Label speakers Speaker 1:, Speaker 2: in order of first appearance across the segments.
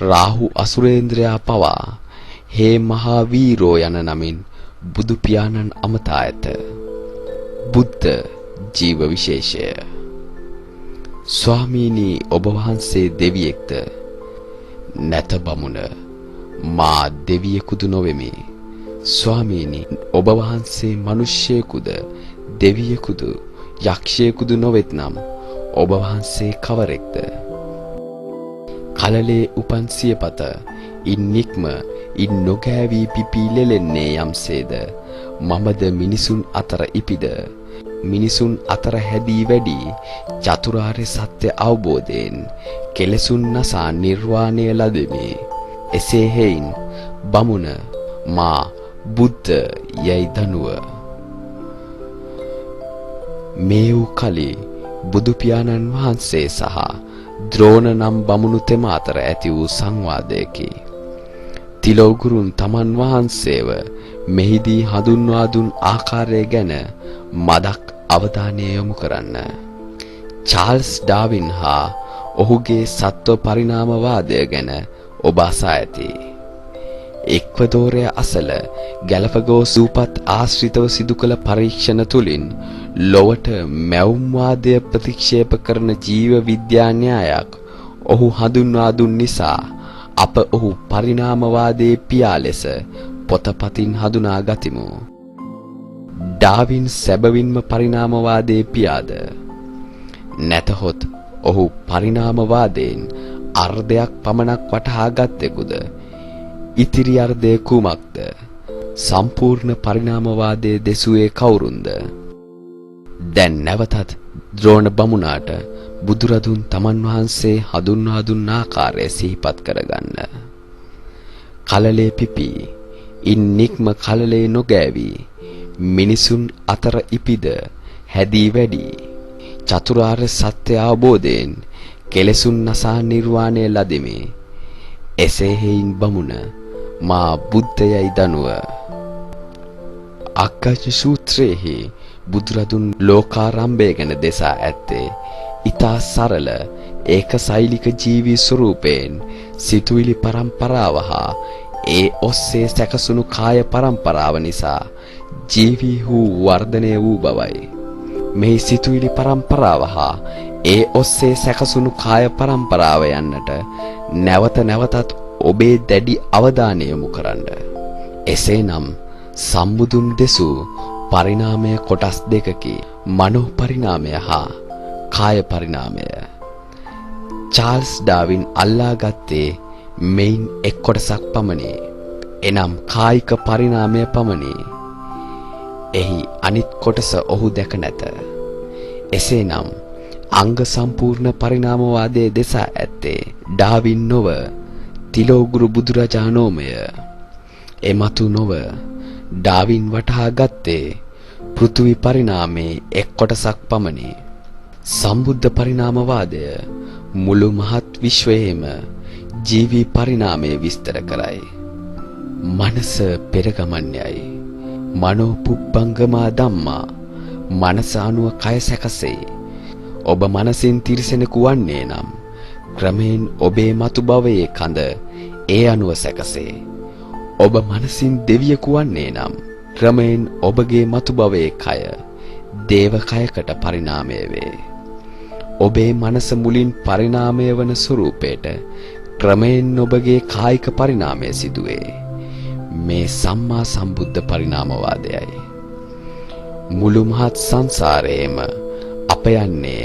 Speaker 1: රාහු අසුරේන්ද්‍රයා පවා හේ මහා වීරෝ යන නමින් බුදු පියාණන් අමතා ඇත. බුද්ධ ජීව විශේෂය. ස්වාමීනි ඔබ වහන්සේ දෙවියෙක්ද? නැත බමුණ, මා දෙවියෙකුදු නොවෙමි. ස්වාමීනි ඔබ වහන්සේ මිනිසෙකුද දෙවියෙකුද යක්ෂයෙකුද නොවෙත්නම් ඔබ වහන්සේ කවරෙක්ද? කලලේ උපන් සියපත ඉන් නික්ම ඉන් නොගෑවී පිපී ලෙලෙන්නේ යම්සේද මමද මිනිසුන් අතර ඉපිද මිනිසුන් අතර හැදී වැඩි චතුරාර්ය සත්‍ය අවබෝධයෙන් කෙලෙසුන් නසා නිර්වාණය ලදෙමි. එසේ හේයින් බමුණ මා බුද්ධ යයි දනුව. මේ වූ කලී බුදු පියාණන් වහන්සේ සහ ද්‍රෝණ නම් බමුණු තෙම අතර ඇති වූ සංවාදයකි. තිලෝගුරුන් තමන් වහන්සේව මෙහිදී හඳුන්වා දුන් ආකාරය ගැන මදක් අවධානය යොමු කරන්න. චාල්ස් ඩාවින් හා ඔහුගේ සත්ව පරිණාමවාදය ගැන ඔබ අසා ඇති. එක්වදෝරය අසල ගැලපගෝස් දූපත් ආශ්‍රිතව සිදු කළ පරීක්ෂණ තුළින් ලොවට මැවුම්වාදය ප්‍රතික්ෂේප කරන ජීව විද්‍යා න්‍යායක් ඔහු හඳුන්වා දුන් නිසා අප ඔහු පරිණාමවාදයේ පියා ලෙස පොතපතින් හඳුනා ගතිමු. ඩාවින් සැබවින්ම පරිණාමවාදයේ පියාද? නැතහොත් ඔහු පරිණාමවාදයෙන් අර්ධයක් පමණක් වටහා ගත්තෙකුද? ඉතිරි අර්ධය කුමක්ද? සම්පූර්ණ පරිණාමවාදයේ දෙසුවේ කවුරුන්ද? දැන් නැවතත් ද්‍රෝණ බමුණාට බුදුරදුන් තමන් වහන්සේ හඳුන්වා දුන් ආකාරය සිහිපත් කරගන්න. කලලේ පිපී ඉන් නික්ම කලලේ නොගෑවී මිනිසුන් අතර ඉපිද හැදී වැඩි චතුරාර්ය සත්‍ය අවබෝධයෙන් කෙලෙසුන් නසා නිර්වාණය ලදෙමි. එසේ හේයින් බමුණ මා බුද්ධයයි දනුව. අග්ගජ සූත්‍රයේහි බුදුරදුන් ලෝකාරම්භය ගැන දෙසා ඇත්තේ ඊතා සරල ඒක සෛලික ජීවී ස්වරූපයෙන් සිතුවිලි පරම්පරාව හා ඒ ඔස්සේ සැකසුණු කාය පරම්පරාව නිසා ජීවී වූ වර්ධනය වූ බවයි. මේ සිතුවිලි පරම්පරාව හා ඒ ඔස්සේ සැකසුණු කාය පරම්පරාව යන්නට නැවත නැවතත් ඔබේ දැඩි අවධානය යොමු කරන්න. එසේනම් සම්බුදුන් දෙසූ පරිණාමය කොටස් දෙකකි. මනෝ පරිණාමය හා කාය පරිණාමය. චාල්ස් ඩාවින් අල්ලා ගත්තේ මෙයින් එක් කොටසක් පමණි. එනම් කායික පරිණාමය පමණි. එහි අනිත් කොටස ඔහු දැක නැත. එසේනම් අංග සම්පූර්ණ පරිණාමවාදයේ දෙසා ඇත්තේ ඩාවින් නොව තිලෝගුරු බුදුරජාණෝමය. එමතු නොව ඩාවින් වටහා ගත්තේ පෘථිවි පරිණාමයේ එක් කොටසක් පමණි. සම්බුද්ධ පරිණාමවාදය මුළු මහත් විශ්වයේම ජීවී පරිණාමය විස්තර කරයි. මනස පෙරගමන්යයි. මනෝ පුබ්බංගමා ධම්මා. මනස අනුව කය සැකසෙයි. ඔබ මනසින් තිරිසනෙකු වන්නේ නම් ක්‍රමයෙන් ඔබේ මතු භවයේ කඳ ඒ අනුව සැකසේ. ඔබ මනසින් දෙවියෙකු වන්නේ නම් ක්‍රමයෙන් ඔබගේ මතු භවයේ කය දේව කයකට පරිණාමය වේ. ඔබේ මනස මුලින් පරිණාමය වන ස්වරූපයට ක්‍රමයෙන් ඔබගේ කායික පරිණාමය සිදුවේ. මේ සම්මා සම්බුද්ධ පරිණාමවාදයයි. මුළු මහත් සංසාරයේම අප යන්නේ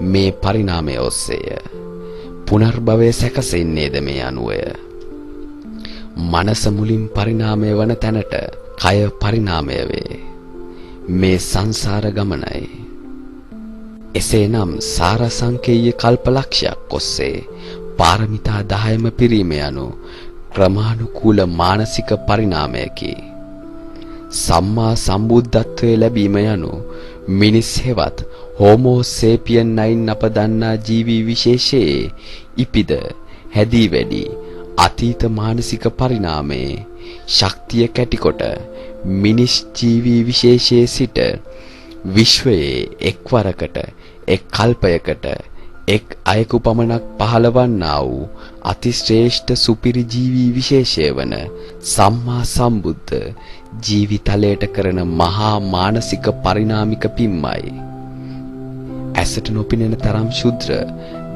Speaker 1: මේ පරිණාමය ඔස්සේය. පුනර්භවය සැකසෙන්නේද මේ අනුවය. මනස මුලින් පරිණාමය වන තැනට කය පරිණාමය වේ. මේ සංසාර ගමනයි. එසේනම් සාරසංකේය කල්පලක්ෂයක් ඔස්සේ පාරමිතා 10ම පිරීම යනු ක්‍රමානුකූල මානසික පරිණාමයකි. සම්මා සම්බුද්ධත්වයේ ලැබීම යනු මිනිස් හෙවත් හෝමෝ සේපියන් නයින් අප දන්නා ජීවී විශේෂයේ ඉපිද හැදී වැඩි අතීත මානසික පරිණාමයේ ශක්තිය කැටිකොට මිනිස් ජීවී විශේෂයේ සිට විශ්වයේ එක්වරකට එක් කල්පයකට එක් අයෙකු පමණක් පහළවන්නා වූ අතිශ්‍රේෂ්ඨ සුපිරි ජීවී විශේෂය වන සම්මා සම්බුද්ධ ජීවිතලයට කරන මහා මානසික පරිණාමික පිම්මයි. ඇසට නොපෙනෙන තරම් ශුද්‍ර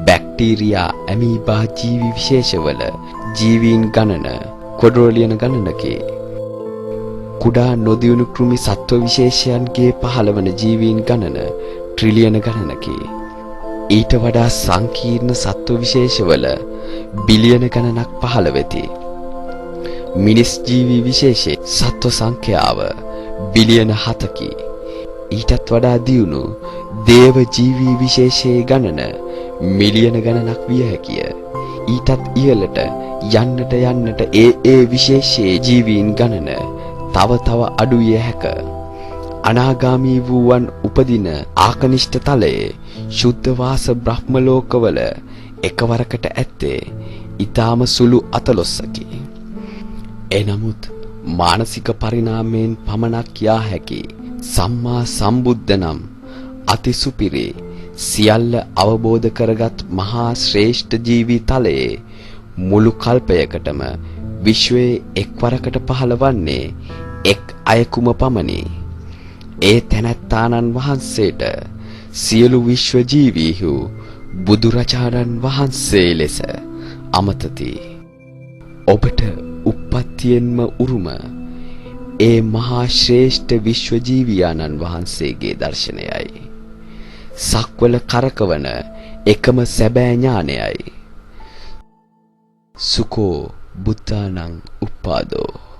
Speaker 1: බැක්ටීරියා ඇමීබා ජීවි විශේෂවල ජීවීන් ගණන ක්වඩ්‍රෝලියන ගණනකි. කුඩා නොදියුණු කෘමි සත්ව විශේෂයන්ගේ පහළවන ජීවීන් ගණන ට්‍රිලියන ගණනකි. ඊට වඩා සංකීර්ණ සත්ව විශේෂවල බිලියන ගණනක් පහළ වෙති. මිනිස් ජීවි විශේෂයේ සත්ව සංඛ්‍යාව බිලියන 7කි. ඊටත් වඩා දියුණු දේව ජීවි විශේෂයේ ගණන මිලියන ගණනක් විය හැකිය. ඊටත් ඉහළට යන්නට ඒ විශේෂයේ ජීවීන් ගණන තව තව අඩු විය හැක. අනාගාමී වූවන් උපදින ආකනිෂ්ඨ තලයේ ශුද්ධ වාස බ්‍රහ්ම ලෝකවල එකවරකට ඇත්තේ ඊටාම සුළු 14කි. එනමුත් මානසික පරිණාමයෙන් පමණක් යා හැකි සම්මා සම්බුද්ධ නම් අතිසුපිරි සියල්ල අවබෝධ කරගත් මහා ශ්‍රේෂ්ඨ ජීවි තලයේ මුළු කල්පයකටම විශ්වයේ එක්වරකට පහළවන්නේ එක් අයෙකුම පමණි. ඒ තැනැත්තාණන් වහන්සේට සියලු විශ්ව ජීවීහු බුදුරජාණන් වහන්සේ ලෙස අමතති. ඔබට උප්පත්තියෙන්ම උරුම ඒ මහා ශ්‍රේෂ්ඨ විශ්ව ජීවියාණන් වහන්සේගේ දර්ශනයයි. සක්වල කරකවන එකම සැබෑ ඥානයයි. සුකෝ බුද්ධානං උප්පාදෝ